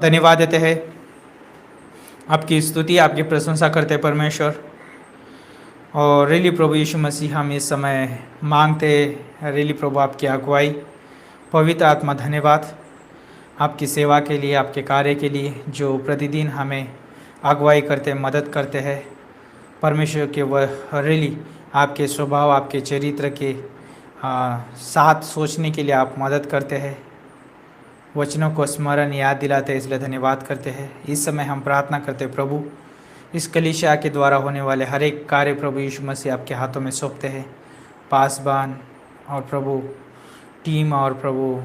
धन्यवाद देते हैं, आपकी स्तुति आपकी प्रशंसा करते हैं परमेश्वर। और रियली प्रभु यीशु मसीह हम इस समय मांगते हैं रियली प्रभु आपकी अगुवाई। पवित्र आत्मा धन्यवाद आपकी सेवा के लिए, आपके कार्य के लिए जो प्रतिदिन हमें अगुवाई करते मदद करते हैं परमेश्वर के। वह रियली आपके स्वभाव आपके चरित्र के साथ सोचने के लिए आप मदद करते हैं, वचनों को स्मरण याद दिलाते हैं, इसलिए धन्यवाद करते हैं। इस समय हम प्रार्थना करते हैं प्रभु, इस कलीसिया के द्वारा होने वाले हर एक कार्य प्रभु यीशु मसीह आपके हाथों में सौंपते हैं। पासबान और प्रभु टीम और प्रभु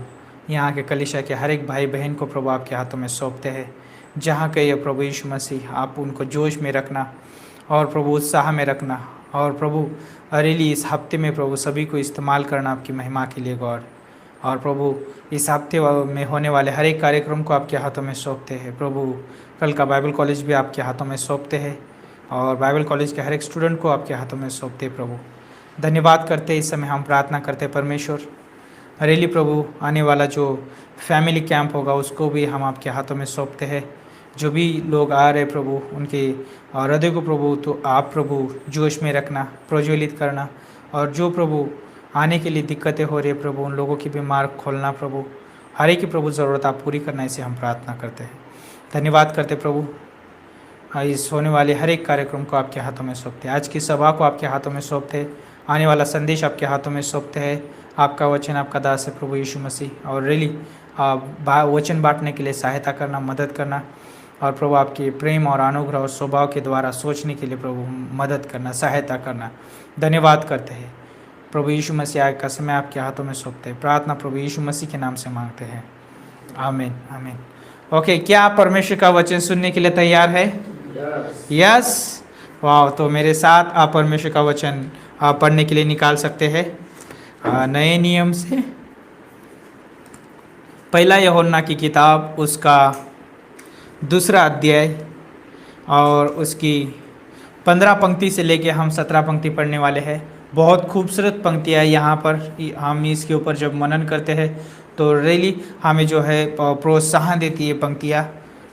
यहाँ के कलीसिया के हर एक भाई बहन को प्रभु आपके हाथों में सौंपते हैं। जहाँ के ये प्रभु यीशु मसीह आप उनको जोश में रखना और प्रभु उत्साह में रखना, और प्रभु रियली इस हफ्ते में प्रभु सभी को इस्तेमाल करना आपकी महिमा के लिए गॉड। और प्रभु इस हफ्ते में होने वाले हर एक कार्यक्रम को आपके हाथों में सौंपते हैं प्रभु। कल का बाइबल कॉलेज भी आपके हाथों में सौंपते हैं और बाइबल कॉलेज के हर एक स्टूडेंट को आपके हाथों में सौंपते हैं प्रभु। धन्यवाद करते हैं, इस समय हम प्रार्थना करते हैं परमेश्वर रियली प्रभु आने वाला जो फैमिली कैंप होगा उसको भी हम आपके हाथों में सौंपते हैं। जो भी लोग आ रहे प्रभु उनके हृदय को प्रभु तो आप प्रभु जोश में रखना, प्रज्वलित करना, और जो प्रभु आने के लिए दिक्कतें हो रही है प्रभु उन लोगों की भी मार्ग खोलना प्रभु। हर एक की प्रभु ज़रूरत आप पूरी करना, इसे हम प्रार्थना करते हैं। धन्यवाद करते प्रभु, इस होने वाले हर एक कार्यक्रम को आपके हाथों में सौंपते हैं। आज की सभा को आपके हाथों में सौंपते हैं, आने वाला संदेश आपके हाथों में सौंपते हैं। आपका वचन आपका दास है प्रभु यीशु मसीह, और रियली वचन बांटने के लिए सहायता करना, मदद करना, और प्रभु आपके प्रेम और अनुग्रह और स्वभाव के द्वारा सोचने के लिए प्रभु मदद करना, सहायता करना। धन्यवाद करते हैं प्रभु यीशु मसीह। आज का समय आपके हाथों में सौंपते हैं। प्रार्थना प्रभु यीशु मसीह के नाम से मांगते हैं, आमीन आमीन। ओके, क्या आप परमेश्वर का वचन सुनने के लिए तैयार है? यस, वाह। तो मेरे साथ आप परमेश्वर का वचन पढ़ने के लिए निकाल सकते हैं नए नियम से। पहला यूहन्ना की किताब उसका 2 अध्याय और उसकी 15 पंक्ति से लेके हम 17 पंक्ति पढ़ने वाले हैं। बहुत खूबसूरत पंक्तियाँ यहाँ पर हम इसके ऊपर जब मनन करते हैं तो रियली हमें जो है प्रोत्साहन देती है पंक्तियाँ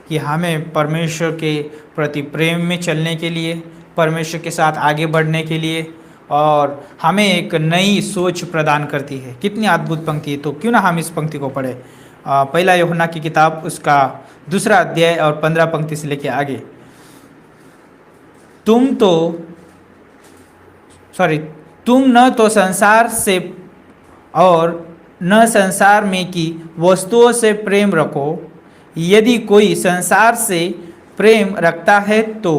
कि हमें परमेश्वर के प्रति प्रेम में चलने के लिए, परमेश्वर के साथ आगे बढ़ने के लिए, और हमें एक नई सोच प्रदान करती है। कितनी अद्भुत पंक्ति है। तो क्यों ना हम इस पंक्ति को पढ़ें। पहला यूहन्ना की किताब उसका 2 अध्याय और 15 पंक्ति से लेके आगे। तुम न तो संसार से और न संसार में की वस्तुओं से प्रेम रखो। यदि कोई संसार से प्रेम रखता है तो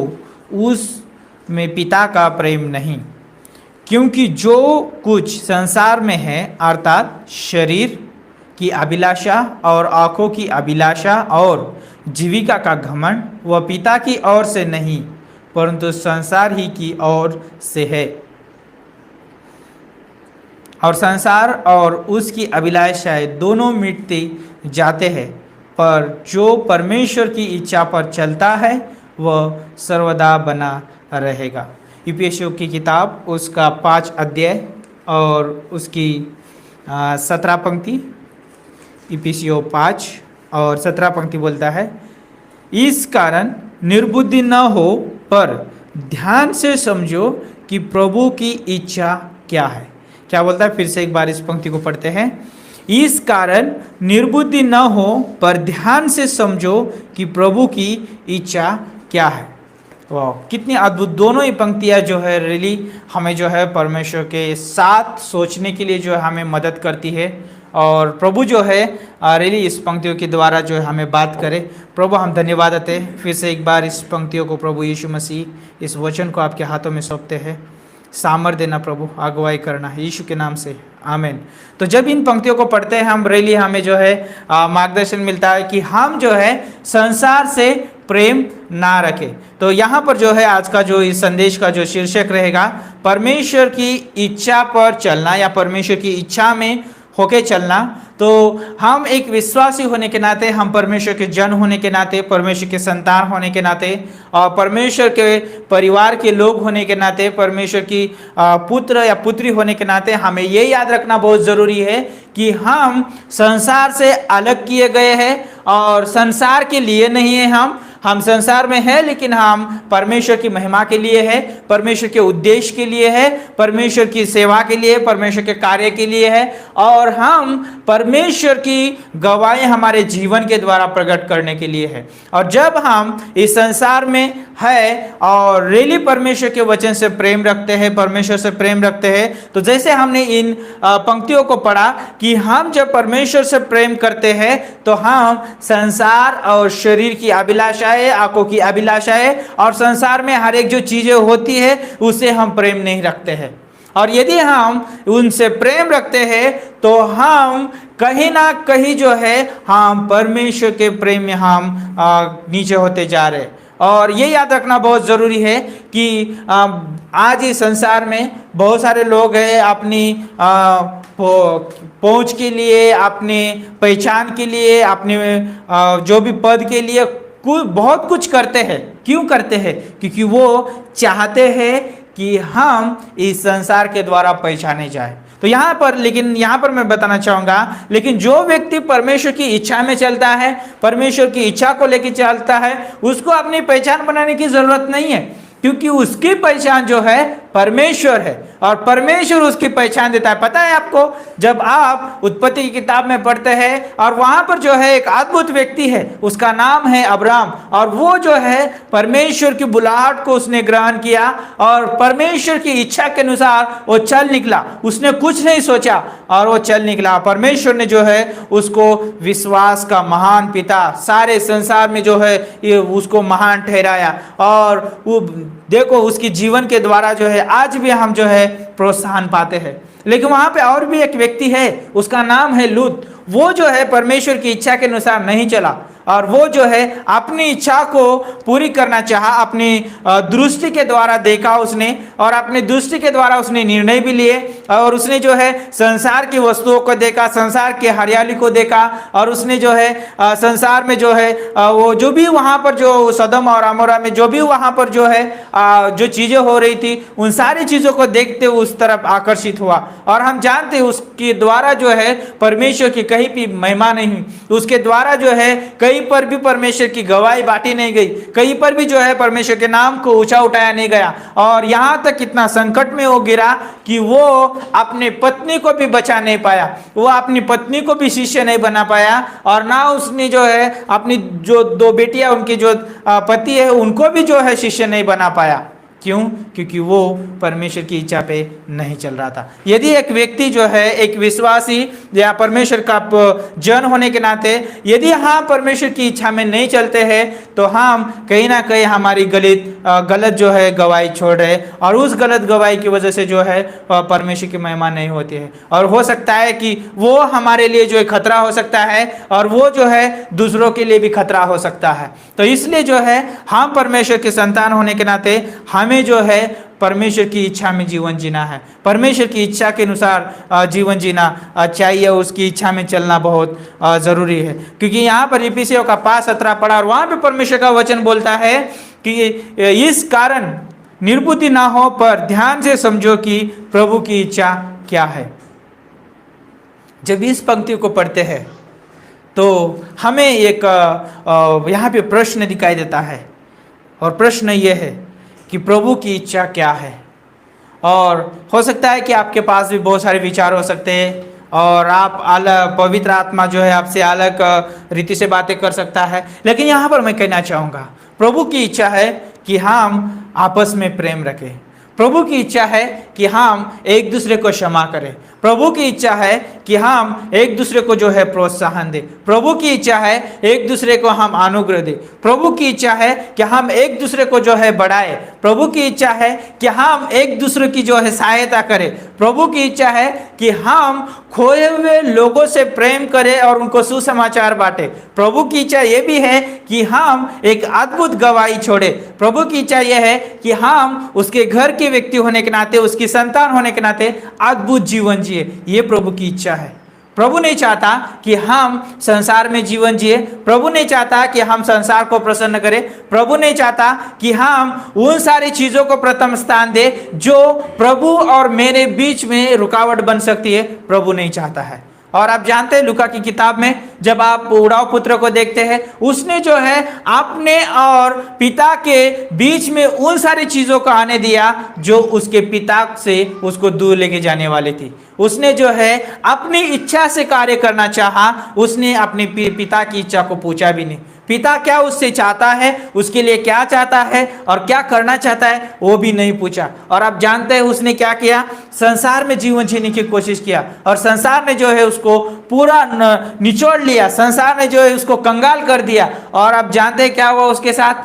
उस में पिता का प्रेम नहीं, क्योंकि जो कुछ संसार में है अर्थात शरीर की अभिलाषा और आँखों की अभिलाषा और जीविका का घमंड, वह पिता की ओर से नहीं परंतु संसार ही की ओर से है। और संसार और उसकी अभिलाषाएं दोनों मिटते जाते हैं, पर जो परमेश्वर की इच्छा पर चलता है वह सर्वदा बना रहेगा। इफिसियों की किताब उसका 5 अध्याय और उसकी 17 पंक्ति। इफिसियों 5 और 17 पंक्ति बोलता है, इस कारण निर्बुद्धि न हो पर ध्यान से समझो कि प्रभु की इच्छा क्या है। क्या बोलता है? फिर से एक बार इस पंक्ति को पढ़ते हैं। इस कारण निर्बुद्धि न हो पर ध्यान से समझो कि प्रभु की इच्छा क्या है। वाह, कितनी अद्भुत दोनों ही पंक्तियाँ जो है रियली हमें जो है परमेश्वर के साथ सोचने के लिए जो है हमें मदद करती है। और प्रभु जो है रियली इस पंक्तियों के द्वारा जो है हमें बात करे। प्रभु हम धन्यवाद देते हैं फिर से एक बार इस पंक्तियों को प्रभु यीशु मसीह इस वचन को आपके हाथों में सौंपते हैं। सामर्थ देना प्रभु, अगुवाई करना यीशु के नाम से, आमीन। तो जब इन पंक्तियों को पढ़ते हैं हम रियली हमें जो है मार्गदर्शन मिलता है कि हम जो है संसार से प्रेम ना रखें। तो यहाँ पर जो है आज का जो इस संदेश का जो शीर्षक रहेगा, परमेश्वर की इच्छा पर चलना या परमेश्वर की इच्छा में होके चलना। तो हम एक विश्वासी होने के नाते, हम परमेश्वर के जन होने के नाते, परमेश्वर के संतान होने के नाते और परमेश्वर के परिवार के लोग होने के नाते, परमेश्वर की पुत्र या पुत्री होने के नाते हमें ये याद रखना बहुत ज़रूरी है कि हम संसार से अलग किए गए हैं और संसार के लिए नहीं है। हम संसार में हैं, लेकिन हम परमेश्वर की महिमा के लिए है, परमेश्वर के उद्देश्य के लिए है, परमेश्वर की सेवा के लिए, परमेश्वर के कार्य के लिए है। और हम परमेश्वर की गवाही हमारे जीवन के द्वारा प्रकट करने के लिए है। और जब हम इस संसार में है और रियली परमेश्वर के वचन से प्रेम रखते हैं, परमेश्वर से प्रेम रखते हैं, तो जैसे हमने इन पंक्तियों को पढ़ा कि हम जब परमेश्वर से प्रेम करते हैं तो हम संसार और शरीर की अभिलाषाएं, आंखों की अभिलाषाएं और संसार में हर एक जो चीजें होती है उसे हम प्रेम नहीं रखते हैं। और यदि हम उनसे प्रेम रखते हैं तो हम कहीं ना कहीं जो है हम परमेश्वर के प्रेम में हम नीचे होते जा रहे हैं। और ये याद रखना बहुत ज़रूरी है कि आज इस संसार में बहुत सारे लोग हैं अपनी पहुंच के लिए, अपनी पहचान के लिए, अपने जो भी पद के लिए बहुत कुछ करते हैं। क्यों करते हैं? क्योंकि वो चाहते हैं कि हम इस संसार के द्वारा पहचाने जाए। तो यहाँ पर मैं बताना चाहूँगा, लेकिन जो व्यक्ति परमेश्वर की इच्छा में चलता है, परमेश्वर की इच्छा को लेकर चलता है, उसको अपनी पहचान बनाने की जरूरत नहीं है, क्योंकि उसकी पहचान जो है परमेश्वर है और परमेश्वर उसकी पहचान देता है। पता है आपको, जब आप उत्पत्ति की किताब में पढ़ते हैं और वहां पर जो है एक अद्भुत व्यक्ति है, उसका नाम है अब्राहम, और वो जो है परमेश्वर की बुलाहट को उसने ग्रहण किया और परमेश्वर की इच्छा के अनुसार वो चल निकला। उसने कुछ नहीं सोचा और वो चल निकला। परमेश्वर ने जो है उसको विश्वास का महान पिता, सारे संसार में जो है ये उसको महान ठहराया। और वो देखो उसके जीवन के द्वारा जो है आज भी हम जो है प्रोत्साहन पाते हैं। लेकिन वहां पे और भी एक व्यक्ति है, उसका नाम है लूत। वो जो है परमेश्वर की इच्छा के अनुसार नहीं चला और वो जो है अपनी इच्छा को पूरी करना चाहा, अपनी दृष्टि के द्वारा देखा उसने, और अपनी दृष्टि के द्वारा उसने निर्णय भी लिए। और उसने जो है संसार की वस्तुओं को देखा, संसार की हरियाली को देखा, और उसने जो है संसार में जो है वो जो भी वहाँ पर जो सदम और अमोरा में जो भी वहाँ पर जो है जो चीज़ें हो रही थी, उन सारी चीज़ों को देखते उस तरफ आकर्षित हुआ। और हम जानते हैं उसके द्वारा जो है परमेश्वर की कहीं भी महिमा नहीं हुई, उसके द्वारा जो है कहीं पर भी परमेश्वर की गवाही बांटी नहीं गई, कहीं पर भी जो है परमेश्वर के नाम को ऊंचा उठाया नहीं गया। और यहाँ तक कितना संकट में वो गिरा कि वो अपने पत्नी को भी बचा नहीं पाया, वो अपनी पत्नी को भी शिष्य नहीं बना पाया, और ना उसने जो है अपनी जो 2 बेटियां उनके जो पति है उनको भी जो है शिष्य नहीं बना पाया। क्यों? क्योंकि वो परमेश्वर की इच्छा पे नहीं चल रहा था। यदि एक व्यक्ति जो है एक विश्वासी या परमेश्वर का जन होने के नाते यदि हम परमेश्वर की इच्छा में नहीं चलते हैं तो हम कहीं ना कहीं हमारी गलत जो है गवाही छोड़ रहे, और उस गलत गवाही की वजह से जो है परमेश्वर की महिमा नहीं होती है। और हो सकता है कि वो हमारे लिए जो है खतरा हो सकता है, और वो जो है दूसरों के लिए भी खतरा हो सकता है। तो इसलिए जो है हम परमेश्वर के संतान होने के नाते हमें जो है परमेश्वर की इच्छा में जीवन जीना है, परमेश्वर की इच्छा के अनुसार जीवन जीना चाहिए, उसकी इच्छा में चलना बहुत ज़रूरी है। क्योंकि यहाँ पर इफिसियों का 5:17 पढ़ा और वहाँ पे परमेश्वर का वचन बोलता है कि इस कारण निर्बुद्धि ना हो, पर ध्यान से समझो कि प्रभु की इच्छा क्या है। जब इस पंक्ति को पढ़ते हैं तो हमें एक यहाँ पे प्रश्न दिखाई देता है, और प्रश्न ये है कि प्रभु की इच्छा क्या है। और हो सकता है कि आपके पास भी बहुत सारे विचार हो सकते हैं, और आप अलग पवित्र आत्मा जो है आपसे अलग रीति से बातें कर सकता है। लेकिन यहाँ पर मैं कहना चाहूँगा, प्रभु की इच्छा है कि हम आपस में प्रेम रखें। प्रभु की इच्छा है कि हम एक दूसरे को क्षमा करें। प्रभु की इच्छा है कि हम एक दूसरे को जो है प्रोत्साहन दें। प्रभु की इच्छा है एक दूसरे को हम अनुग्रह दें। प्रभु की इच्छा है कि हम एक दूसरे को जो है बढ़ाएं। प्रभु की इच्छा है कि हम एक दूसरे की जो है सहायता करें। प्रभु की इच्छा है कि हम खोए हुए लोगों से प्रेम करें और उनको सुसमाचार बांटें। प्रभु की इच्छा ये भी है कि हम एक अद्भुत गवाही छोड़े। प्रभु की इच्छा यह है कि हम उसके घर के व्यक्ति होने के नाते, उसकी संतान होने के नाते अद्भुत जीवन जिए। ये प्रभु की इच्छा है। प्रभु नहीं चाहता कि हम संसार में जीवन जिए। प्रभु नहीं चाहता कि हम संसार को प्रसन्न करें। प्रभु नहीं चाहता कि हम उन सारी चीजों को प्रथम स्थान दें जो प्रभु और मेरे बीच में रुकावट बन सकती है। प्रभु नहीं चाहता है। और आप जानते हैं लूका की किताब में जब आप उड़ाऊ पुत्र को देखते हैं, उसने जो है अपने और पिता के बीच में उन सारी चीजों को आने दिया जो उसके पिता से उसको दूर लेके जाने वाली थी। उसने जो है अपनी इच्छा से कार्य करना चाहा, उसने अपने पिता की इच्छा को पूछा भी नहीं। पिता क्या उससे चाहता है, उसके लिए क्या चाहता है और क्या करना चाहता है, वो भी नहीं पूछा। और आप जानते हैं उसने क्या किया, संसार में जीवन जीने की कोशिश किया और संसार ने जो है उसको पूरा निचोड़ लिया, संसार ने जो है उसको कंगाल कर दिया। और आप जानते हैं क्या हुआ उसके साथ,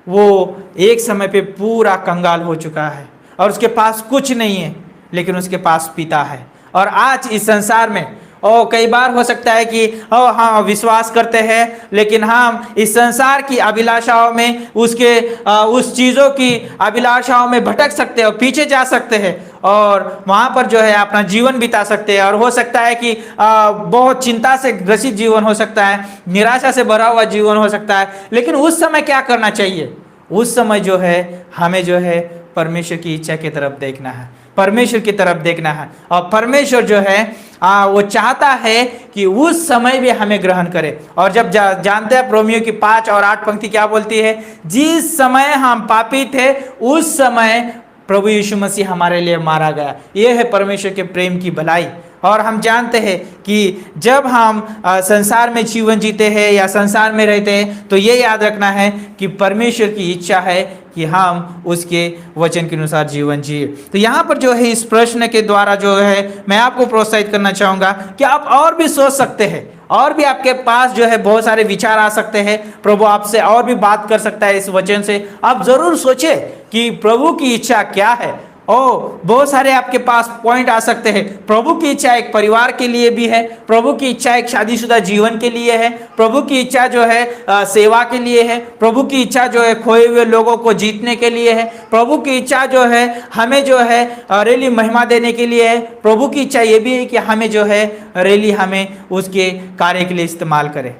वो एक समय पे पूरा कंगाल हो चुका है और उसके पास कुछ नहीं है, लेकिन उसके पास पिता है। और आज इस संसार में कई बार हो सकता है कि हाँ विश्वास करते हैं, लेकिन हम इस संसार की अभिलाषाओं में उस चीज़ों की अभिलाषाओं में भटक सकते हैं और पीछे जा सकते हैं और वहाँ पर जो है अपना जीवन बिता सकते हैं। और हो सकता है कि बहुत चिंता से ग्रसित जीवन हो सकता है, निराशा से भरा हुआ जीवन हो सकता है। लेकिन उस समय क्या करना चाहिए, उस समय जो है हमें जो है परमेश्वर की इच्छा की तरफ देखना है, परमेश्वर की तरफ देखना है। और परमेश्वर जो है वो चाहता है कि उस समय भी हमें ग्रहण करे। और जब जानते हैं रोमियो की 5 और 8 पंक्ति क्या बोलती है, जिस समय हम पापी थे उस समय प्रभु यीशु मसीह हमारे लिए मारा गया। यह है परमेश्वर के प्रेम की भलाई। और हम जानते हैं कि जब हम संसार में जीवन जीते हैं या संसार में रहते हैं तो ये याद रखना है कि परमेश्वर की इच्छा है कि हम उसके वचन के अनुसार जीवन जिए। तो यहाँ पर जो है इस प्रश्न के द्वारा जो है मैं आपको प्रोत्साहित करना चाहूँगा कि आप और भी सोच सकते हैं, और भी आपके पास जो है बहुत सारे विचार आ सकते हैं, प्रभु आपसे और भी बात कर सकता है इस वचन से। आप जरूर सोचें कि प्रभु की इच्छा क्या है। बहुत सारे आपके पास पॉइंट आ सकते हैं। प्रभु की इच्छा एक परिवार के लिए भी है, प्रभु की इच्छा एक शादीशुदा जीवन के लिए है, प्रभु की इच्छा जो है सेवा के लिए है, प्रभु की इच्छा जो है खोए हुए लोगों को जीतने के लिए है, प्रभु की इच्छा जो है हमें जो है रेली महिमा देने के लिए है, प्रभु की इच्छा ये भी है कि हमें जो है रेली हमें उसके कार्य के लिए इस्तेमाल करे।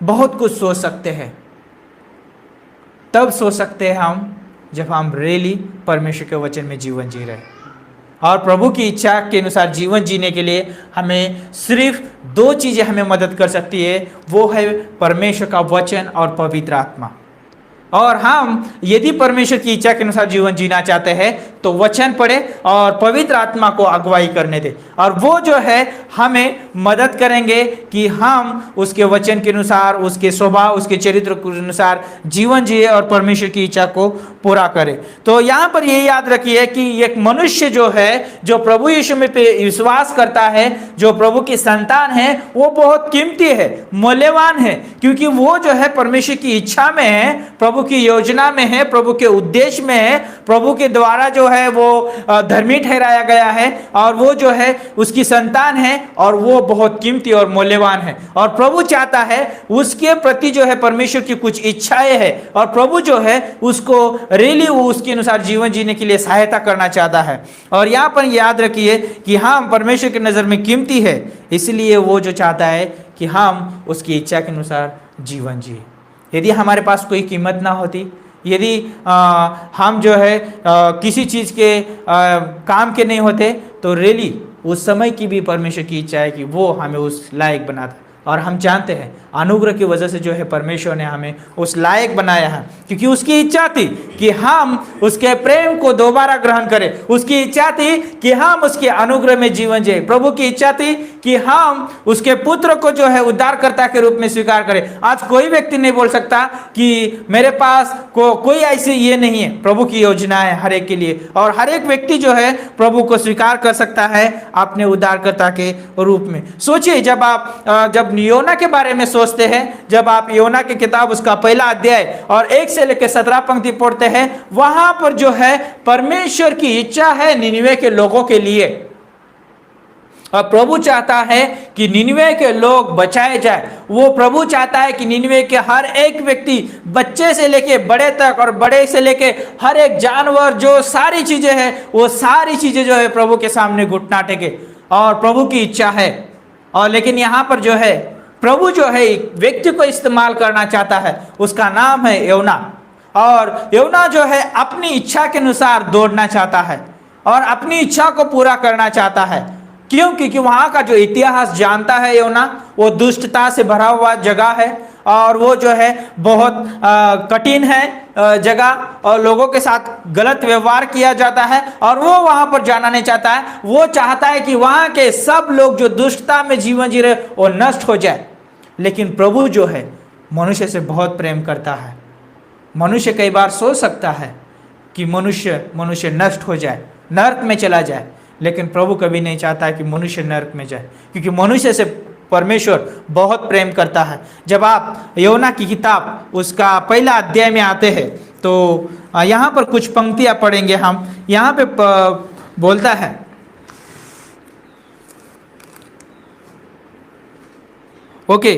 बहुत कुछ सोच सकते हैं, तब सोच सकते हैं हम जब हम रियली परमेश्वर के वचन में जीवन जी रहे। और प्रभु की इच्छा के अनुसार जीवन जीने के लिए हमें सिर्फ 2 चीज़ें हमें मदद कर सकती है, वो है परमेश्वर का वचन और पवित्र आत्मा। और हम यदि परमेश्वर की इच्छा के अनुसार जीवन जीना चाहते हैं तो वचन पढ़े और पवित्र आत्मा को अगुवाई करने दे, और वो जो है हमें मदद करेंगे कि हम उसके वचन के अनुसार, उसके स्वभाव, उसके चरित्र के अनुसार जीवन जिए और परमेश्वर की इच्छा को पूरा करें। तो यहाँ पर ये याद रखिए कि एक मनुष्य जो है, जो प्रभु यीशु में पे विश्वास करता है, जो प्रभु की संतान है, वो बहुत कीमती है, मूल्यवान है, क्योंकि वो जो है परमेश्वर की इच्छा में है, प्रभु की योजना में है, प्रभु के उद्देश्य में है, प्रभु के द्वारा जो है वो धर्मी ठहराया गया है और वो जो है उसकी संतान है और वो बहुत कीमती और मूल्यवान है। और प्रभु चाहता है उसके प्रति जो है परमेश्वर की कुछ इच्छाएं है और प्रभु जो है उसको रियली वो उसके अनुसार जीवन जीने के लिए सहायता करना चाहता है। और यहाँ पर याद रखिए कि हम परमेश्वर की नज़र में कीमती है, इसलिए वो जो चाहता है कि हम उसकी इच्छा के अनुसार जीवन जिए। यदि हमारे पास कोई कीमत ना होती, यदि हम जो है किसी चीज़ के काम के नहीं होते, तो रियली उस समय की भी परमेश्वर की इच्छा है कि वो हमें उस लायक बनाता। और हम जानते हैं अनुग्रह की वजह से जो है परमेश्वर ने हमें उस लायक बनाया है, क्योंकि उसकी इच्छा थी कि हम उसके प्रेम को दोबारा ग्रहण करें, उसकी इच्छा थी कि हम उसके अनुग्रह में जीवन जिए, प्रभु की इच्छा थी कि हम उसके पुत्र को जो है उद्धारकर्ता के रूप में स्वीकार करें। आज कोई व्यक्ति नहीं बोल सकता कि मेरे पास कोई ऐसी ये नहीं है। प्रभु की योजना है हर एक के लिए, और हर एक व्यक्ति जो है प्रभु को स्वीकार कर सकता है अपने उद्धारकर्ता के रूप में। सोचिए जब योना के बारे में सोचते हैं, जब आप योना की किताब उसका पहला अध्याय और 1 से लेकर 17 पंक्ति पढ़ते हैं, वहां पर जो है परमेश्वर की इच्छा है निनिवे के लोगों के लिए, और प्रभु चाहता है कि निनिवे के लोग बचाए जाए। वो प्रभु चाहता है कि निनिवे के हर एक व्यक्ति, बच्चे से लेके बड़े तक और बड़े से लेके हर एक जानवर, जो सारी चीजें हैं, वो सारी चीजें जो है प्रभु के सामने घुटना टेके, और प्रभु की इच्छा है। और लेकिन यहाँ पर जो है प्रभु जो है एक व्यक्ति को इस्तेमाल करना चाहता है, उसका नाम है योना। और योना जो है अपनी इच्छा के अनुसार दौड़ना चाहता है और अपनी इच्छा को पूरा करना चाहता है। क्यों? क्योंकि वहां का जो इतिहास जानता है योना, वो दुष्टता से भरा हुआ जगह है और वो जो है बहुत कठिन है जगह, और लोगों के साथ गलत व्यवहार किया जाता है और वो वहां पर जाना नहीं चाहता है। वो चाहता है कि वहां के सब लोग जो दुष्टता में जीवन जी रहे वो नष्ट हो जाए। लेकिन प्रभु जो है मनुष्य से बहुत प्रेम करता है। मनुष्य कई बार सोच सकता है कि मनुष्य नष्ट हो जाए, नरक में चला जाए, लेकिन प्रभु कभी नहीं चाहता है कि मनुष्य नरक में जाए, क्योंकि मनुष्य से परमेश्वर बहुत प्रेम करता है। जब आप योना की किताब उसका पहला अध्याय में आते हैं तो यहाँ पर कुछ पंक्तियाँ पढ़ेंगे हम। यहाँ पे बोलता है, ओके,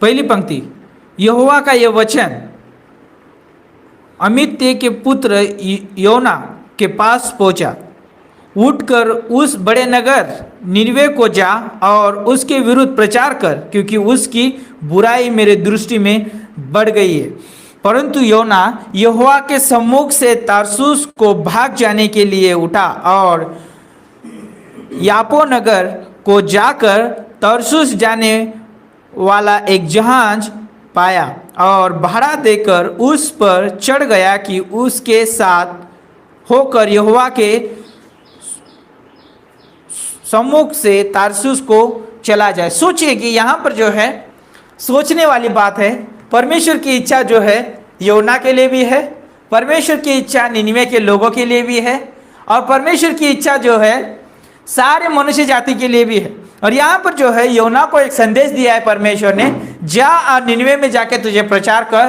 पहली पंक्ति, यहोवा का यह वचन अमित्य के पुत्र योना के पास पहुंचा, उठकर उस बड़े नगर निनवे को जा और उसके विरुद्ध प्रचार कर, क्योंकि उसकी बुराई मेरे दृष्टि में बढ़ गई है। परंतु योना यहोवा के सम्मुख से तारसूस को भाग जाने के लिए उठा और यापो नगर को जाकर तरसूस जाने वाला एक जहाज पाया और भाड़ा देकर उस पर चढ़ गया कि उसके साथ होकर यहोवा के सम्मुख से तारसूस को चला जाए। सोचिए कि यहाँ पर जो है सोचने वाली बात है। परमेश्वर की इच्छा जो है योना के लिए भी है, परमेश्वर की इच्छा निनवे के लोगों के लिए भी है, और परमेश्वर की इच्छा जो है सारे मनुष्य जाति के लिए भी है। और यहाँ पर जो है योना को एक संदेश दिया है परमेश्वर ने, जा और निनवे में जाके तुझे प्रचार कर,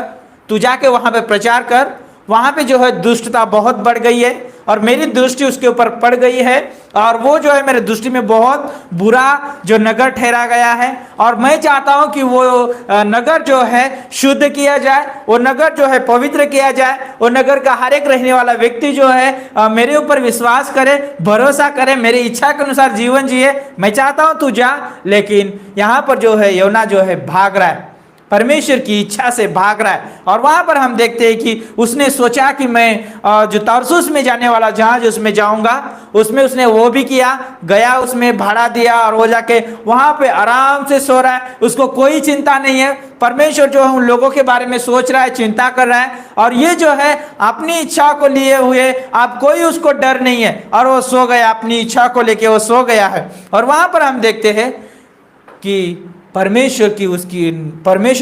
तू जाके वहाँ पे प्रचार कर। वहाँ पे जो है दुष्टता बहुत बढ़ गई है और मेरी दृष्टि उसके ऊपर पड़ गई है, और वो जो है मेरे दृष्टि में बहुत बुरा जो नगर ठहरा गया है। और मैं चाहता हूँ कि वो नगर जो है शुद्ध किया जाए, वो नगर जो है पवित्र किया जाए, वो नगर का हर एक रहने वाला व्यक्ति जो है मेरे ऊपर विश्वास करे, भरोसा करे, मेरी इच्छा के अनुसार जीवन जिए। मैं चाहता हूँ तू जा। लेकिन यहाँ पर जो है योना जो है भाग रहा है, परमेश्वर की इच्छा से भाग रहा है। और वहां पर हम देखते हैं कि उसने सोचा कि मैं जो तारसूस में जाने वाला जहाज उसमें जाऊंगा, उसमें उसने वो भी किया, गया, उसमें भाड़ा दिया और वो जाके वहां पे आराम से सो रहा है। उसको कोई चिंता नहीं है। परमेश्वर जो है उन लोगों के बारे में सोच रहा है, चिंता कर रहा है, और ये जो है अपनी इच्छा को लिए हुए, अब कोई उसको डर नहीं है, और वो सो गया, अपनी इच्छा को लेके वो सो गया है। और वहां पर हम देखते हैं कि परमेश्वर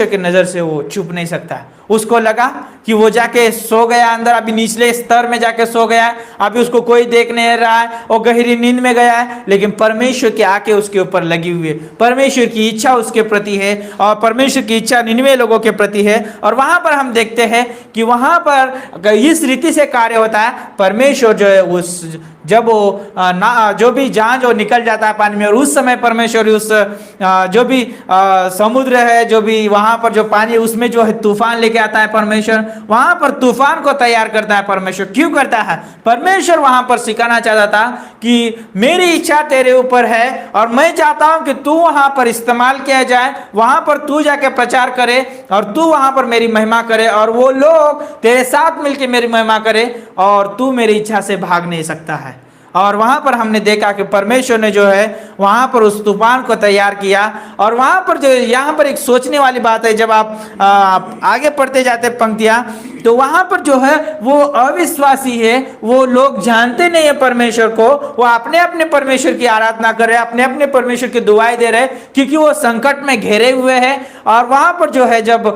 की नज़र से वो छुप नहीं सकता। उसको लगा कि वो जाके सो गया अंदर, अभी निचले स्तर में जाके सो गया है, अभी उसको कोई देख नहीं रहा है, वो गहरी नींद में गया है। लेकिन परमेश्वर की आंखें उसके ऊपर लगी हुई है, परमेश्वर की इच्छा उसके प्रति है, और परमेश्वर की इच्छा निनवे लोगों के प्रति है। और वहां पर हम देखते हैं कि वहां पर इस रीति से कार्य होता है। परमेश्वर जो है उस जब वो जो भी जहाज वो निकल जाता है पानी में, और उस समय परमेश्वर उस जो भी समुद्र है, जो भी वहां पर जो पानी, उसमें जो है तूफान लेके आता है परमेश्वर। वहां पर तूफान को तैयार करता है परमेश्वर। क्यों करता है? परमेश्वर वहां पर सिखाना चाहता था कि मेरी इच्छा तेरे ऊपर है और मैं चाहता हूं कि तू वहां पर इस्तेमाल किया जाए, वहां पर तू जाके प्रचार करे और तू वहां पर मेरी महिमा करे, और वो लोग तेरे साथ मिलकर मेरी महिमा करे, और तू मेरी इच्छा से भाग नहीं सकता है। और वहां पर हमने देखा कि परमेश्वर ने जो है वहां पर उस तूफान को तैयार किया। और वहां पर जो यहाँ पर एक सोचने वाली बात है, जब आप आगे पढ़ते जाते पंक्तियां, तो वहां पर जो है वो अविश्वासी है, वो लोग जानते नहीं है परमेश्वर को, वो अपने अपने परमेश्वर की आराधना कर रहे हैं, अपने अपने परमेश्वर की दुआएं दे रहे हैं, क्योंकि वो संकट में घिरे हुए हैं। और वहां पर जो है जब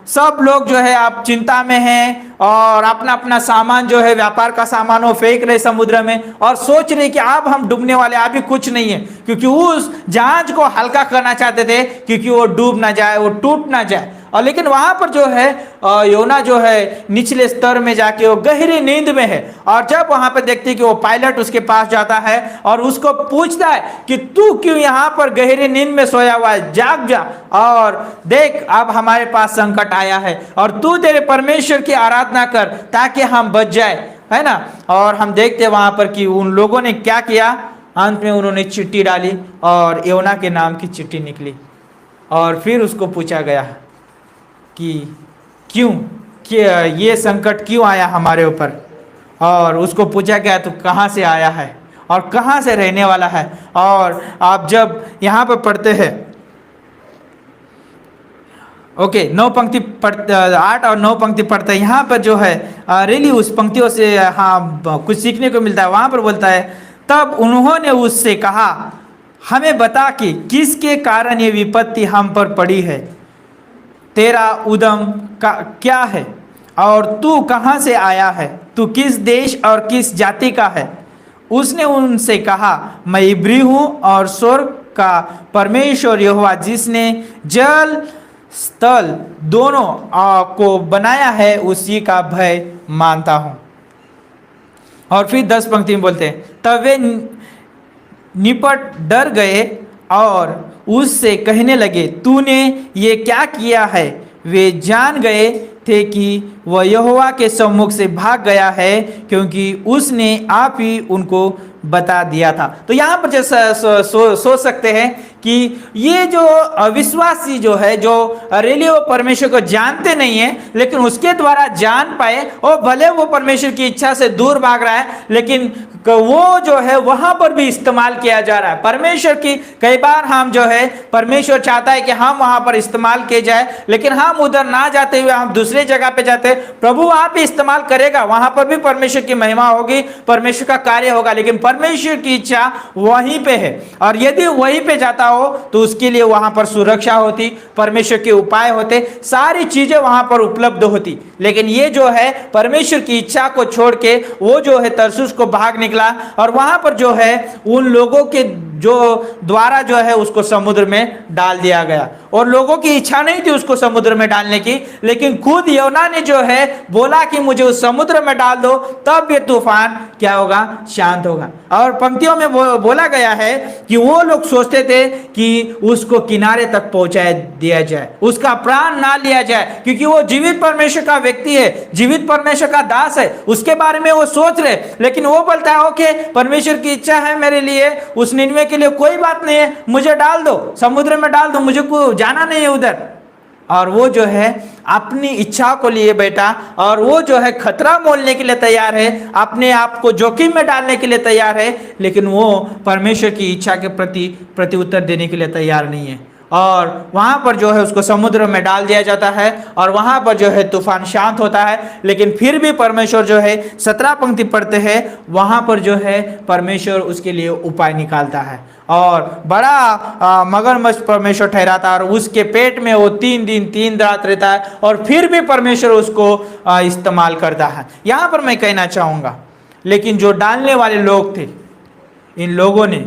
सब लोग जो है आप चिंता में हैं और अपना अपना सामान जो है व्यापार का सामान वो फेंक रहे समुद्र में, और सोच रहे कि अब हम डूबने वाले, अभी कुछ नहीं है, क्योंकि उस जहाज को हल्का करना चाहते थे, क्योंकि वो डूब ना जाए, वो टूट ना जाए। और लेकिन वहां पर जो है योना जो है निचले स्तर में जाके वो गहरी नींद में है। और जब वहां पे देखते हैं कि वो पायलट उसके पास जाता है और उसको पूछता है कि तू क्यों यहाँ पर गहरी नींद में सोया हुआ है, जाग जा और देख, अब हमारे पास संकट आया है और तू तेरे परमेश्वर की आराधना कर ताकि हम बच जाए, है ना। और हम देखते हैं वहां पर कि उन लोगों ने क्या किया, अंत में उन्होंने चिट्ठी डाली और योना के नाम की चिट्ठी निकली। और फिर उसको पूछा गया कि क्यों, कि ये संकट क्यों आया हमारे ऊपर, और उसको पूछा गया तू कहाँ से आया है। और कहाँ से रहने वाला है। और आप जब यहाँ पर पढ़ते हैं, ओके, 9 पंक्ति पढ़ते, 8 और 9 पंक्ति पढ़ते हैं, यहाँ पर जो है रियली उस पंक्तियों से हाँ कुछ सीखने को मिलता है। वहाँ पर बोलता है, तब उन्होंने उससे कहा, हमें बता कि किसके कारण ये विपत्ति हम पर पड़ी है, तेरा उद्यम का क्या है और तू कहाँ से आया है, तू किस देश और किस जाति का है। उसने उनसे कहा, मैं इब्री हूँ और स्वर्ग का परमेश्वर यहोवा जिसने जल स्थल दोनों को बनाया है उसी का भय मानता हूँ। और फिर 10 पंक्ति में बोलते हैं, तब वे निपट डर गए और उससे कहने लगे, तूने ये क्या किया है। वे जान गए थे कि वह यहोवा के सम्मुख से भाग गया है, क्योंकि उसने आप ही उनको बता दिया था। तो यहाँ पर जैसा सोच सकते हैं कि ये जो अविश्वासी जो है, जो रियली वो परमेश्वर को जानते नहीं है, लेकिन उसके द्वारा जान पाए, और भले वो परमेश्वर की इच्छा से दूर भाग रहा है, लेकिन वो जो है वहां पर भी इस्तेमाल किया जा रहा है परमेश्वर की। कई बार हम जो है, परमेश्वर चाहता है कि हम वहां पर इस्तेमाल किए जाए, लेकिन हम उधर ना जाते हुए हम दूसरे जगह पे जाते हैं। प्रभु आप ही इस्तेमाल करेगा, वहां पर भी परमेश्वर की महिमा होगी, परमेश्वर का कार्य होगा, लेकिन परमेश्वर की इच्छा वहीं पे है। और यदि वहीं पे जाता हो तो उसके लिए वहां पर सुरक्षा होती, परमेश्वर के उपाय होते, सारी चीजें वहां पर उपलब्ध होती। लेकिन ये जो है परमेश्वर की इच्छा को छोड़ के वो जो है तरसुस को भाग निकला, और वहां पर जो है उन लोगों के जो द्वारा जो है उसको समुद्र में डाल दिया गया। और लोगों की इच्छा नहीं थी उसको समुद्र में डालने की, लेकिन खुद योना ने जो है बोला कि मुझे उस समुद्र में डाल दो, तब ये तूफान क्या होगा, शांत होगा। और पंक्तियों में बोला गया है कि वो लोग सोचते थे कि उसको किनारे तक पहुंचा दिया जाए, उसका प्राण ना लिया जाए, क्योंकि वो जीवित परमेश्वर का व्यक्ति है, जीवित परमेश्वर का दास है, उसके बारे में वो सोच रहे। लेकिन वो बोलता है, ओके परमेश्वर की इच्छा है मेरे लिए, उस निन्वे के लिए कोई बात नहीं है, मुझे डाल दो, समुद्र में डाल दो, मुझे को जाना नहीं है उधर। और वो जो है अपनी इच्छा को लिए बैठा, और वो जो है खतरा मोलने के लिए तैयार है, अपने आप को जोखिम में डालने के लिए तैयार है, लेकिन वो परमेश्वर की इच्छा के प्रति उत्तर देने के लिए तैयार नहीं है। और वहाँ पर जो है उसको समुद्र में डाल दिया जाता है, और वहाँ पर जो है तूफान शांत होता है। लेकिन फिर भी परमेश्वर जो है 17 पंक्ति पढ़ते हैं, वहाँ पर जो है परमेश्वर उसके लिए उपाय निकालता है, और बड़ा मगरमच्छ परमेश्वर ठहराता है, और उसके पेट में वो 3 दिन 3 रात रहता है, और फिर भी परमेश्वर उसको इस्तेमाल करता है। यहाँ पर मैं कहना चाहूँगा, लेकिन जो डालने वाले लोग थे, इन लोगों ने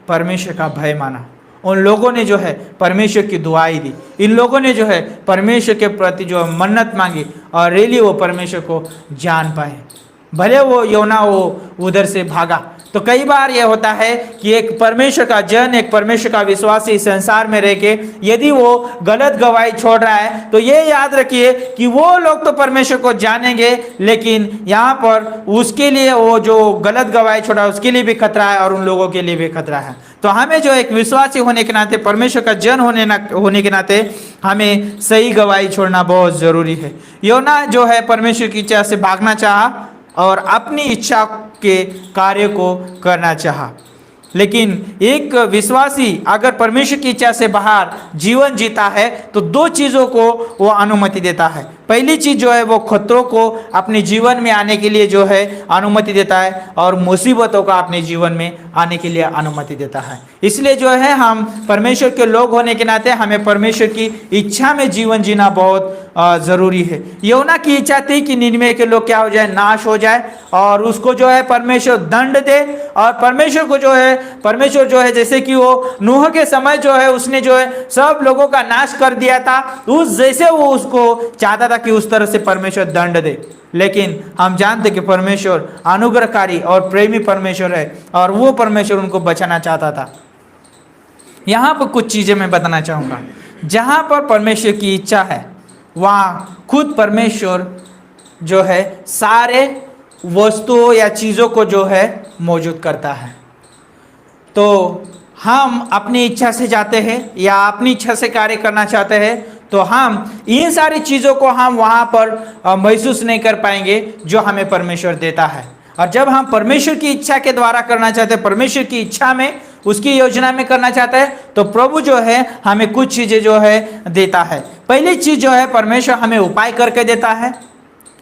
परमेश्वर का भय माना, उन लोगों ने जो है परमेश्वर की दुआई दी, इन लोगों ने जो है परमेश्वर के प्रति जो मन्नत मांगी, और रियली वो परमेश्वर को जान पाए। भले वो योना वो उधर से भागा। तो कई बार यह होता है कि एक परमेश्वर का जन, एक परमेश्वर का विश्वासी संसार में रह के यदि वो गलत गवाही छोड़ रहा है, तो ये याद रखिए कि वो लोग तो परमेश्वर को जानेंगे, लेकिन यहाँ पर उसके लिए वो जो गलत गवाही छोड़ा उसके लिए भी खतरा है, और उन लोगों के लिए भी खतरा है। तो हमें जो एक विश्वासी होने के नाते, परमेश्वर का जन होने के नाते हमें सही गवाही छोड़ना बहुत ज़रूरी है। योना जो है परमेश्वर की इच्छा से भागना चाहा और अपनी इच्छा के कार्य को करना चाहा, लेकिन एक विश्वासी अगर परमेश्वर की इच्छा से बाहर जीवन जीता है तो 2 चीज़ों को वो अनुमति देता है। पहली चीज़ जो है वो खतरों को अपने जीवन में आने के लिए जो है अनुमति देता है, और मुसीबतों का अपने जीवन में आने के लिए अनुमति देता है। इसलिए जो है हम परमेश्वर के लोग होने के नाते हमें परमेश्वर की इच्छा में जीवन जीना बहुत ज़रूरी है। योना की इच्छा थी कि निनवे के लोग क्या हो जाए, नाश हो जाए, और उसको जो है परमेश्वर दंड दे, और परमेश्वर जो है जैसे कि वो नूह के समय जो है उसने जो है सब लोगों का नाश कर दिया था, उस जैसे वो उसको चाहता था कि उस तरह से परमेश्वर दंड दे। लेकिन हम जानते कि परमेश्वर अनुग्रहकारी और प्रेमी परमेश्वर है, और वो परमेश्वर उनको बचाना चाहता था। यहाँ पर कुछ चीज़ें मैं बताना चाहूँगा। जहाँ पर परमेश्वर की इच्छा है वहाँ खुद परमेश्वर जो है सारे वस्तुओं या चीज़ों को जो है मौजूद करता है। तो हम अपनी इच्छा से जाते हैं या अपनी इच्छा से कार्य करना चाहते हैं, तो हम इन सारी चीज़ों को हम वहाँ पर महसूस नहीं कर पाएंगे जो हमें परमेश्वर देता है। और जब हम परमेश्वर की इच्छा के द्वारा करना चाहते हैं, परमेश्वर की इच्छा में, उसकी योजना में करना चाहते हैं, तो प्रभु जो है हमें कुछ चीजें जो है देता है। पहली चीज जो है परमेश्वर हमें उपाय करके देता है,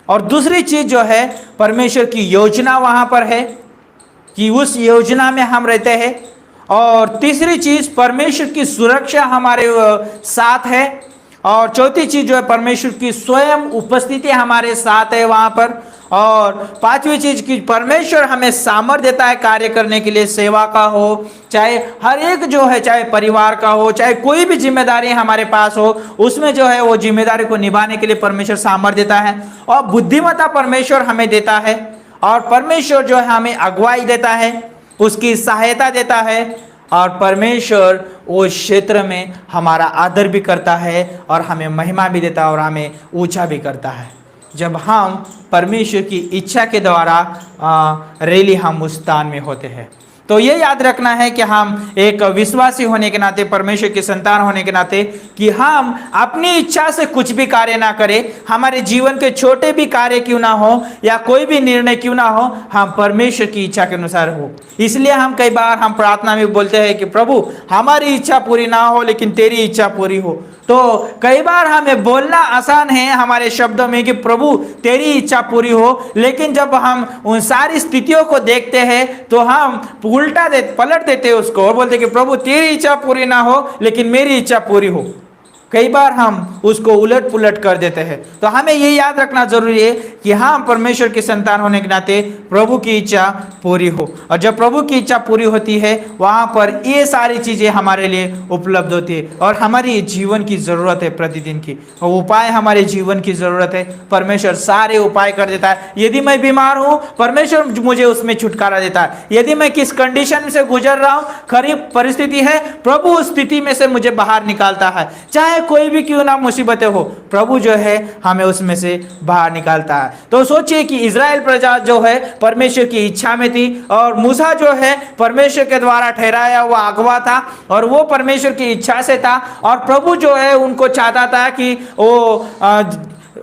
और दूसरी चीज जो है परमेश्वर की योजना वहां पर है कि उस योजना में हम रहते हैं, और तीसरी चीज परमेश्वर की सुरक्षा हमारे साथ है, और चौथी चीज जो है परमेश्वर की स्वयं उपस्थिति हमारे साथ है वहां पर, और पांचवी चीज की परमेश्वर हमें सामर्थ्य देता है कार्य करने के लिए, सेवा का हो, चाहे हर एक जो है, चाहे परिवार का हो, चाहे कोई भी जिम्मेदारी हमारे पास हो, उसमें जो है वो जिम्मेदारी को निभाने के लिए परमेश्वर सामर्थ्य देता है, और बुद्धिमत्ता परमेश्वर हमें देता है, और परमेश्वर जो है हमें अगुवाई देता है, उसकी सहायता देता है, और परमेश्वर उस क्षेत्र में हमारा आदर भी करता है और हमें महिमा भी देता है और हमें ऊंचा भी करता है जब हम परमेश्वर की इच्छा के द्वारा रेली हम उस स्थान में होते हैं। तो ये याद रखना है कि हम एक विश्वासी होने के नाते, परमेश्वर की संतान होने के नाते, कि हम अपनी इच्छा से कुछ भी कार्य ना करें, हमारे जीवन के छोटे भी कार्य क्यों ना हो या कोई भी निर्णय क्यों ना हो, हम परमेश्वर की इच्छा के अनुसार हो। इसलिए हम कई बार हम प्रार्थना में बोलते हैं कि प्रभु हमारी इच्छा पूरी ना हो लेकिन तेरी इच्छा पूरी हो। तो कई बार हमें बोलना आसान है हमारे शब्दों में कि प्रभु तेरी इच्छा पूरी हो, लेकिन जब हम उन सारी स्थितियों को देखते हैं तो हम पलट देते हैं उसको और बोलते कि प्रभु तेरी इच्छा पूरी ना हो लेकिन मेरी इच्छा पूरी हो। कई बार हम उसको उलट पुलट कर देते हैं। तो हमें ये याद रखना जरूरी है कि हम परमेश्वर के संतान होने के नाते प्रभु की इच्छा पूरी हो, और जब प्रभु की इच्छा पूरी होती है वहां पर ये सारी चीजें हमारे लिए उपलब्ध होती है, और हमारी जीवन की जरूरत है प्रतिदिन की, और उपाय हमारे जीवन की जरूरत है। परमेश्वर सारे उपाय कर देता है। यदि मैं बीमार हूं परमेश्वर मुझे उसमें छुटकारा देता है। यदि मैं किस कंडीशन से गुजर रहा हूं, खराब परिस्थिति है, प्रभु उस स्थिति में से मुझे बाहर निकालता है। चाहे कोई भी क्यों ना मुसीबतें हो, प्रभु जो है हमें उसमें से बाहर निकालता है। तो सोचिए कि इजराइल प्रजा जो है परमेश्वर की इच्छा में थी, और मूसा जो है परमेश्वर के द्वारा ठहराया हुआ अगवा था, और वो परमेश्वर की इच्छा से था, और प्रभु जो है उनको चाहता था कि वो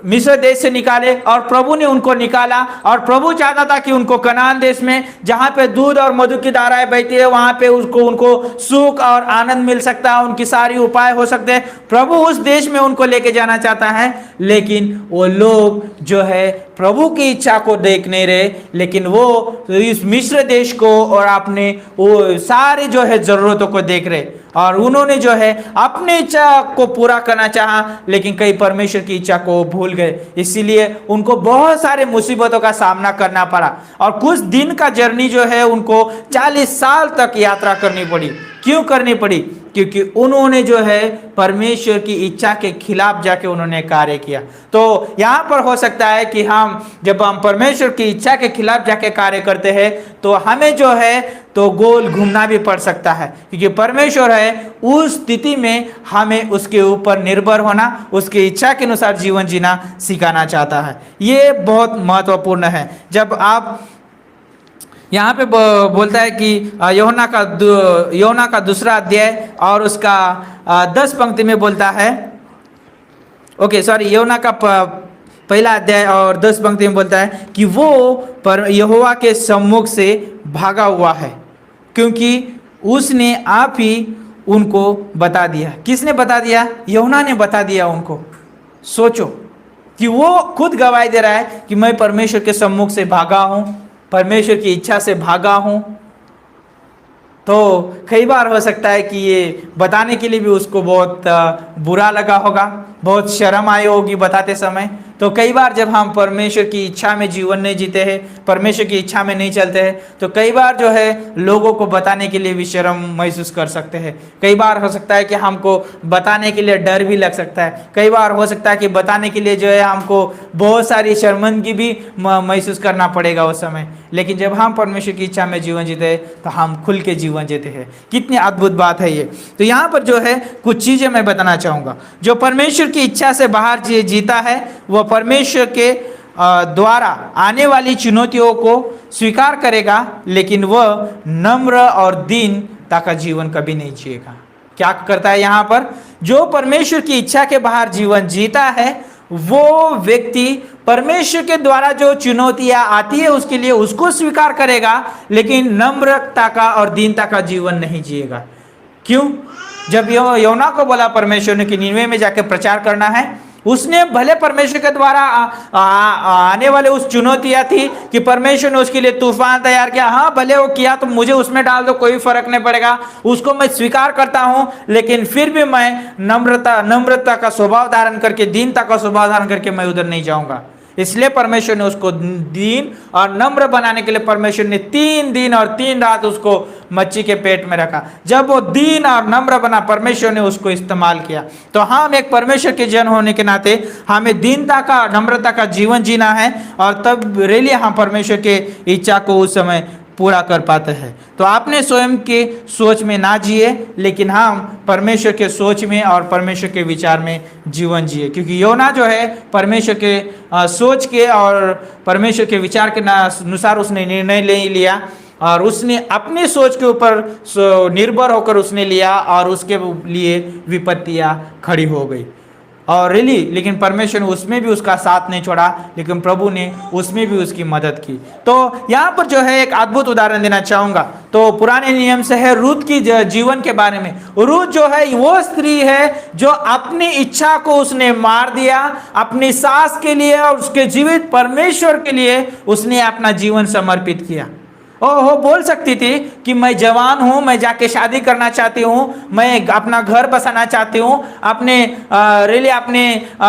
मिस्र देश से निकाले, और प्रभु ने उनको निकाला। और प्रभु चाहता था कि उनको कनान देश में, जहां पे दूध और मधु की धाराएं बहती है, वहां पे उनको सुख और आनंद मिल सकता है, उनकी सारी उपाय हो सकते हैं। प्रभु उस देश में उनको लेके जाना चाहता है, लेकिन वो लोग जो है प्रभु की इच्छा को देख नहीं रहे, लेकिन वो इस मिस्र देश को और अपने वो सारे जो है जरूरतों को देख रहे, और उन्होंने जो है अपनी इच्छा को पूरा करना चाहा, लेकिन कई परमेश्वर की इच्छा को भूल गए। इसीलिए उनको बहुत सारे मुसीबतों का सामना करना पड़ा, और कुछ दिन का जर्नी जो है उनको 40 साल तक यात्रा करनी पड़ी। क्यों करनी पड़ी? क्योंकि उन्होंने जो है परमेश्वर की इच्छा के खिलाफ जाके उन्होंने कार्य किया। तो यहाँ पर हो सकता है कि जब हम परमेश्वर की इच्छा के खिलाफ जाके कार्य करते हैं तो हमें जो है तो गोल घूमना भी पड़ सकता है, क्योंकि परमेश्वर है उस स्थिति में हमें उसके ऊपर निर्भर होना, उसकी इच्छा के अनुसार जीवन जीना सिखाना चाहता है। ये बहुत महत्वपूर्ण है। जब आप यहाँ पे बोलता है कि यूहन्ना का दूसरा अध्याय और उसका 10 पंक्ति में बोलता है, यूहन्ना का पहला अध्याय और 10 पंक्ति में बोलता है कि वो पर यहोवा के सम्मुख से भागा हुआ है, क्योंकि उसने आप ही उनको बता दिया। किसने बता दिया? यूहन्ना ने बता दिया उनको। सोचो कि वो खुद गवाही दे रहा है कि मैं परमेश्वर के सम्मुख से भागा हूं, परमेश्वर की इच्छा से भागा हूं। तो कई बार हो सकता है कि ये बताने के लिए भी उसको बहुत बुरा लगा होगा, बहुत शर्म आई होगी बताते समय। तो कई बार जब हम परमेश्वर की इच्छा में जीवन नहीं जीते हैं, परमेश्वर की इच्छा में नहीं चलते हैं, तो कई बार जो है लोगों को बताने के लिए भी शर्म महसूस कर सकते हैं। कई बार हो सकता है कि हमको बताने के लिए डर भी लग सकता है। कई बार हो सकता है कि बताने के लिए जो है हमको बहुत सारी शर्मिंदगी भी महसूस करना पड़ेगा उस समय। लेकिन जब हम परमेश्वर की इच्छा में जीवन जीते हैं तो हम खुल के जीवन जीते हैं। कितनी अद्भुत बात है ये। तो यहाँ पर जो है कुछ चीज़ें मैं बताना चाहूँगा। जो परमेश्वर की इच्छा से बाहर जीता है वह परमेश्वर के द्वारा आने वाली चुनौतियों को स्वीकार करेगा, लेकिन वह नम्र और दीनता का जीवन कभी नहीं जिएगा। क्या करता है यहाँ पर? जो परमेश्वर की इच्छा के बाहर जीवन जीता है वो व्यक्ति परमेश्वर के द्वारा जो चुनौतियां आती है उसके लिए उसको स्वीकार करेगा, लेकिन नम्रता का और दीनता का जीवन नहीं जिएगा। क्यों? जब योना को बोला परमेश्वर ने कि निनवे में जाके प्रचार करना है, उसने भले परमेश्वर के द्वारा आने वाले उस चुनौतियां थी कि परमेश्वर ने उसके लिए तूफान तैयार किया, हाँ भले वो किया तो मुझे उसमें डाल दो, कोई फर्क नहीं पड़ेगा, उसको मैं स्वीकार करता हूं, लेकिन फिर भी मैं नम्रता का स्वभाव धारण करके, दीनता का स्वभाव धारण करके मैं उधर नहीं जाऊंगा। इसलिए परमेश्वर ने उसको दीन और नम्र बनाने के लिए परमेश्वर ने 3 दिन और 3 रात उसको मच्छी के पेट में रखा। जब वो दीन और नम्र बना, परमेश्वर ने उसको इस्तेमाल किया। तो हम एक परमेश्वर के जन होने के नाते हमें दीनता का, नम्रता का जीवन जीना है, और तब रेली हम परमेश्वर के इच्छा को उस समय पूरा कर पाते हैं। तो आपने स्वयं के सोच में ना जिए, लेकिन हम परमेश्वर के सोच में और परमेश्वर के विचार में जीवन जिए, क्योंकि योना जो है परमेश्वर के सोच के और परमेश्वर के विचार के अनुसार उसने निर्णय ले लिया, और उसने अपनी सोच के ऊपर निर्भर होकर उसने लिया, और उसके लिए विपत्तियां खड़ी हो गई। और लेकिन परमेश्वर ने उसमें भी उसका साथ नहीं छोड़ा, लेकिन प्रभु ने उसमें भी उसकी मदद की। तो यहाँ पर जो है एक अद्भुत उदाहरण देना चाहूँगा। तो पुराने नियम से है रूत की जीवन के बारे में। रूत जो है वो स्त्री है जो अपनी इच्छा को उसने मार दिया, अपनी सास के लिए और उसके जीवित परमेश्वर के लिए उसने अपना जीवन समर्पित किया। ओहो, बोल सकती थी कि मैं जवान हूं, मैं जाके शादी करना चाहती हूं, मैं अपना घर बसाना चाहती हूं, अपने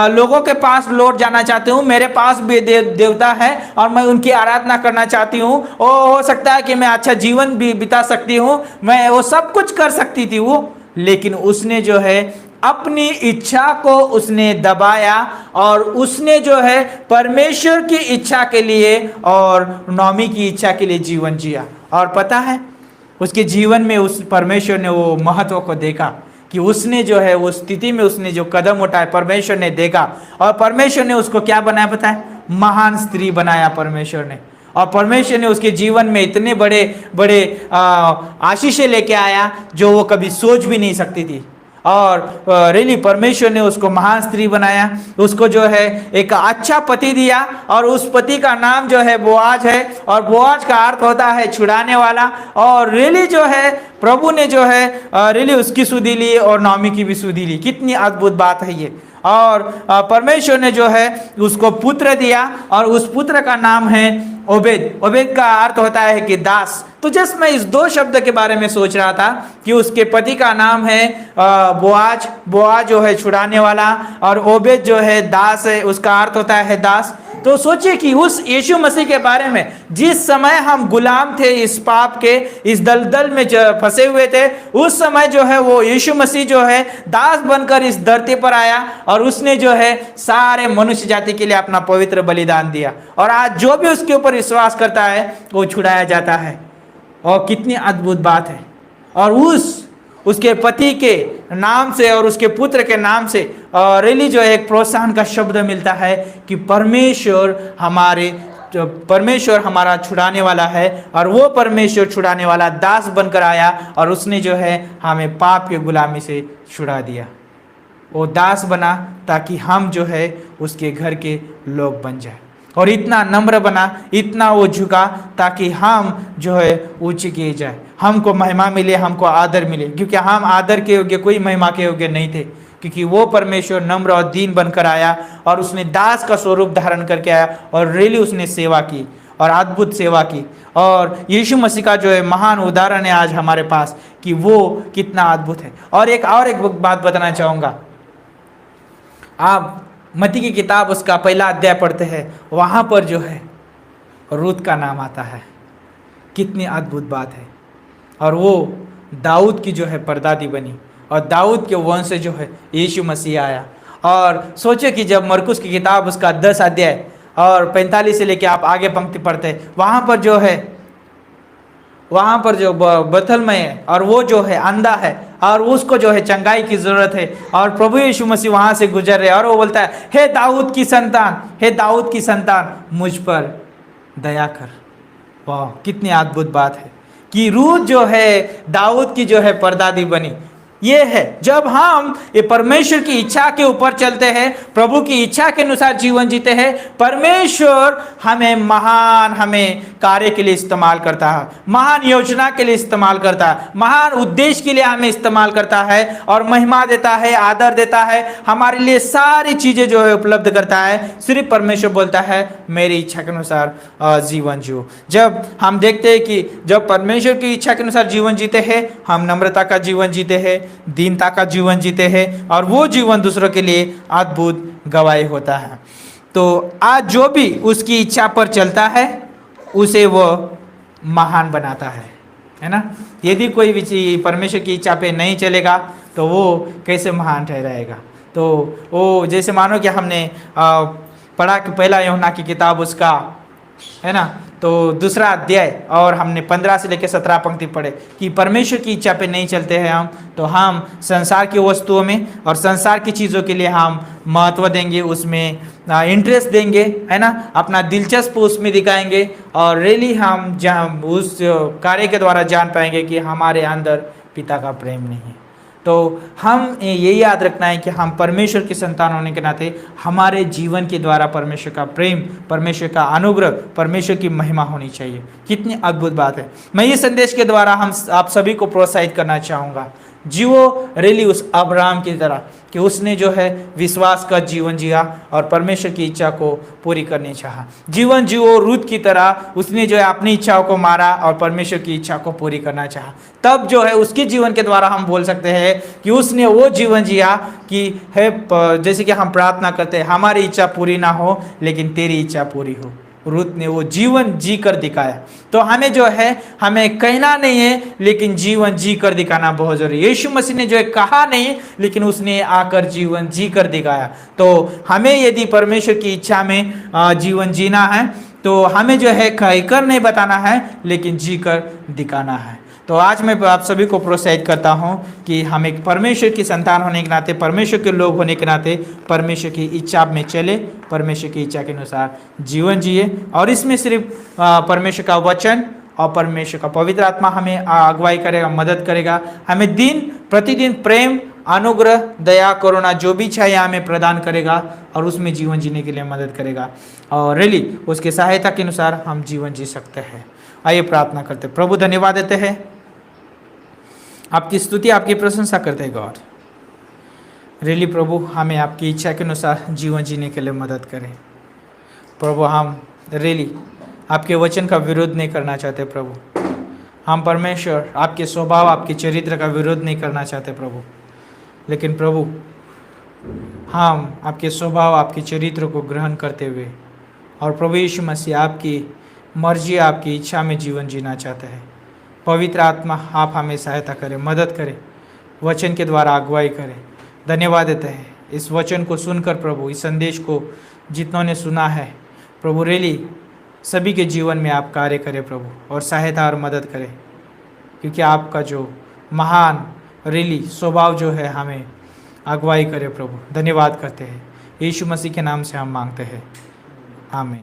लोगों के पास लौट जाना चाहती हूं, मेरे पास भी देवता है और मैं उनकी आराधना करना चाहती हूं, हो सकता है कि मैं अच्छा जीवन भी बिता सकती हूं, मैं वो सब कुछ कर सकती थी वो। लेकिन उसने जो है अपनी इच्छा को उसने दबाया, और उसने जो है परमेश्वर की इच्छा के लिए और नौमी की इच्छा के लिए जीवन जिया। और पता है उसके जीवन में उस परमेश्वर ने वो महत्व को देखा कि उसने जो है वो स्थिति में उसने जो कदम उठाए परमेश्वर ने देखा, और परमेश्वर ने उसको क्या बनाया पता है? महान स्त्री बनाया परमेश्वर ने। और परमेश्वर ने उसके जीवन में इतने बड़े बड़े आशीषें लेके आया जो वो कभी सोच भी नहीं सकती थी। और परमेश्वर ने उसको महान स्त्री बनाया, उसको जो है एक अच्छा पति दिया, और उस पति का नाम जो है बोआज है, और बोआज का अर्थ होता है छुड़ाने वाला। और जो है प्रभु ने जो है उसकी सुधि ली और नौमी की भी सुधि ली। कितनी अद्भुत बात है ये। और परमेश्वर ने जो है उसको पुत्र दिया, और उस पुत्र का नाम है ओबेद। ओबेद का अर्थ होता है कि दास। तो जस्ट मैं इस 2 शब्द के बारे में सोच रहा था कि उसके पति का नाम है बोआज। बोआज जो है छुड़ाने वाला, और ओबेद जो है दास है, उसका अर्थ होता है दास। तो सोचिए कि उस यीशु मसीह के बारे में, जिस समय हम गुलाम थे, इस पाप के इस दलदल में फंसे हुए थे, उस समय जो है वो यीशु मसीह जो है दास बनकर इस धरती पर आया, और उसने जो है सारे मनुष्य जाति के लिए अपना पवित्र बलिदान दिया। और आज जो भी उसके ऊपर विश्वास करता है वो छुड़ाया जाता है। और कितनी अद्भुत बात है। और उसके पति के नाम से और उसके पुत्र के नाम से जो एक प्रोत्साहन का शब्द मिलता है कि परमेश्वर हमारा छुड़ाने वाला है, और वो परमेश्वर छुड़ाने वाला दास बनकर आया, और उसने जो है हमें पाप की गुलामी से छुड़ा दिया। वो दास बना ताकि हम जो है उसके घर के लोग बन जाए, और इतना नम्र बना, इतना वो झुका ताकि हम जो है ऊंचे किए जाए, हमको महिमा मिले, हमको आदर मिले। क्योंकि हम आदर के योग्य, कोई महिमा के योग्य नहीं थे, क्योंकि वो परमेश्वर नम्र और दीन बनकर आया, और उसने दास का स्वरूप धारण करके आया, और उसने सेवा की, और अद्भुत सेवा की। और यीशु मसीह का जो है महान उदाहरण है आज हमारे पास कि वो कितना अद्भुत है। और एक बात बताना चाहूँगा। आप मत्ती की किताब उसका पहला अध्याय पढ़ते हैं, वहाँ पर जो है रूत का नाम आता है। कितनी अद्भुत बात है। और वो दाऊद की जो है परदादी बनी, और दाऊद के वंश से जो है यीशु मसीह आया। और सोचे कि जब मरकुस की किताब उसका 10 अध्याय और 45 से लेके आप आगे पंक्ति पढ़ते हैं, वहाँ पर जो बथलमय है, और वो जो है अंधा है, और उसको जो है चंगाई की जरूरत है, और प्रभु यीशु मसीह वहाँ से गुजर रहे, और वो बोलता है, हे दाऊद की संतान मुझ पर दया कर। वाह, कितनी अद्भुत बात है कि रूत जो है दाऊद की जो है परदादी बनी। ये है, जब हम ये परमेश्वर की इच्छा के ऊपर चलते हैं, प्रभु की इच्छा के अनुसार जीवन जीते हैं, परमेश्वर हमें कार्य के लिए इस्तेमाल करता है, महान योजना के लिए इस्तेमाल करता है, महान उद्देश्य के लिए हमें इस्तेमाल करता है और महिमा देता है, आदर देता है, हमारे लिए सारी चीजें जो है उपलब्ध करता है। सिर्फ परमेश्वर बोलता है मेरी इच्छा के अनुसार जीवन जियो। जब हम देखते हैं कि जब परमेश्वर की इच्छा के अनुसार जीवन जीते हैं, हम नम्रता का जीवन जीते हैं, दीनता का जीवन जीते हैं, और वो जीवन दूसरों के लिए अद्भुत गवाही होता है। तो आज जो भी उसकी इच्छा पर चलता है उसे वो महान बनाता है ना। यदि कोई परमेश्वर की इच्छा पे नहीं चलेगा तो वो कैसे महान ठहराएगा। तो वो जैसे मानो कि हमने पढ़ा कि पहला यूहन्ना की किताब उसका है ना, तो दूसरा अध्याय, और हमने 15 से लेकर 17 पंक्ति पढ़े कि परमेश्वर की इच्छा पे नहीं चलते हैं हम, तो हम संसार की वस्तुओं में और संसार की चीज़ों के लिए हम महत्व देंगे, उसमें इंटरेस्ट देंगे, है ना, अपना दिलचस्प उसमें दिखाएंगे, और रियली हम जहाँ उस कार्य के द्वारा जान पाएंगे कि हमारे अंदर पिता का प्रेम नहीं है। तो हम ये याद रखना है कि हम परमेश्वर के संतान होने के नाते हमारे जीवन के द्वारा परमेश्वर का प्रेम, परमेश्वर का अनुग्रह, परमेश्वर की महिमा होनी चाहिए। कितनी अद्भुत बात है। मैं ये संदेश के द्वारा आप सभी को प्रोत्साहित करना चाहूँगा, जियो रियली उस अब्राहम की तरह कि उसने जो है विश्वास का जीवन जिया और परमेश्वर की इच्छा को पूरी करनी चाहा। जीवन जियो रूत की तरह, उसने जो है अपनी इच्छाओं को मारा और परमेश्वर की इच्छा को पूरी करना चाहा। तब जो है उसके जीवन के द्वारा हम बोल सकते हैं कि उसने वो जीवन जिया कि है, जैसे कि हम प्रार्थना करते हैं हमारी इच्छा पूरी ना हो लेकिन तेरी इच्छा पूरी हो। रूत ने वो जीवन जी कर दिखाया। तो हमें जो है, हमें कहना नहीं है लेकिन जीवन जी कर दिखाना बहुत जरूरी है। यीशु मसीह ने जो है कहा नहीं लेकिन उसने आकर जीवन जी कर दिखाया। तो हमें यदि परमेश्वर की इच्छा में जीवन जीना है तो हमें जो है कहकर नहीं बताना है लेकिन जी कर दिखाना है। तो आज मैं आप सभी को प्रोत्साहित करता हूं कि हम एक परमेश्वर की संतान होने के नाते, परमेश्वर के लोग होने के नाते परमेश्वर की इच्छा में चले, परमेश्वर की इच्छा के अनुसार जीवन जिए, और इसमें सिर्फ परमेश्वर का वचन और परमेश्वर का पवित्र आत्मा हमें अगुवाई करेगा, मदद करेगा। हमें दिन प्रतिदिन प्रेम, अनुग्रह, दया, करुणा जो भी चाहिए हमें प्रदान करेगा और उसमें जीवन जीने के लिए मदद करेगा, और रियली उसकी सहायता के अनुसार हम जीवन जी सकते हैं। आइए प्रार्थना करते। प्रभु धन्यवाद देते हैं, आपकी स्तुति, आपकी प्रशंसा करते हैं गॉड। रियली प्रभु हमें आपकी इच्छा के अनुसार जीवन जीने के लिए मदद करें। प्रभु हम रियली आपके वचन का विरोध नहीं करना चाहते प्रभु। हम परमेश्वर आपके स्वभाव, आपके चरित्र का विरोध नहीं करना चाहते प्रभु, लेकिन प्रभु हम आपके स्वभाव, आपके चरित्र को ग्रहण करते हुए और प्रभु यीशु मसीह आपकी मर्जी, आपकी इच्छा में जीवन जीना चाहते हैं। पवित्र आत्मा आप हमें सहायता करें, मदद करें, वचन के द्वारा अगुवाई करें। धन्यवाद देते हैं इस वचन को सुनकर प्रभु, इस संदेश को जितनों ने सुना है प्रभु, रियली सभी के जीवन में आप कार्य करें प्रभु, और सहायता और मदद करें, क्योंकि आपका जो महान रियली स्वभाव जो है हमें अगुवाई करे प्रभु। धन्यवाद करते हैं, यीशु मसीह के नाम से हम मांगते हैं, आमीन।